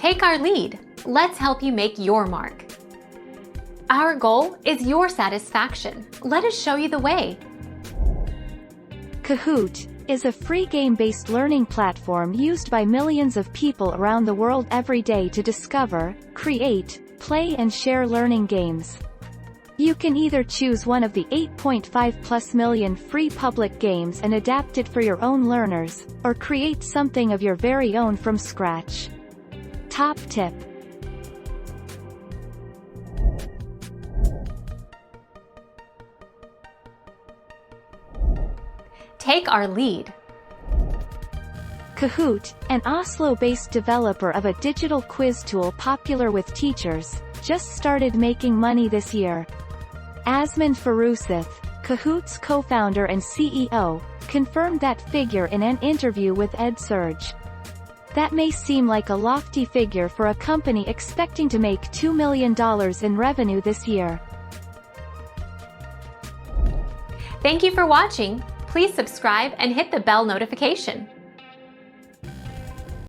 Take our lead. Let's help you make your mark. Our goal is your satisfaction. Let us show you the way. Kahoot is a free game-based learning platform used by millions of people around the world every day to discover, create, play and share learning games. You can either choose one of the 8.5+ million free public games and adapt it for your own learners, or create something of your very own from scratch. Top tip. Take our lead. Kahoot, an Oslo-based developer of a digital quiz tool popular with teachers, just started making money this year. Asmund Farusith, Kahoot's co-founder and CEO, confirmed that figure in an interview with EdSurge. That may seem like a lofty figure for a company expecting to make $2 million in revenue this year. Thank you for watching. Please subscribe and hit the bell notification.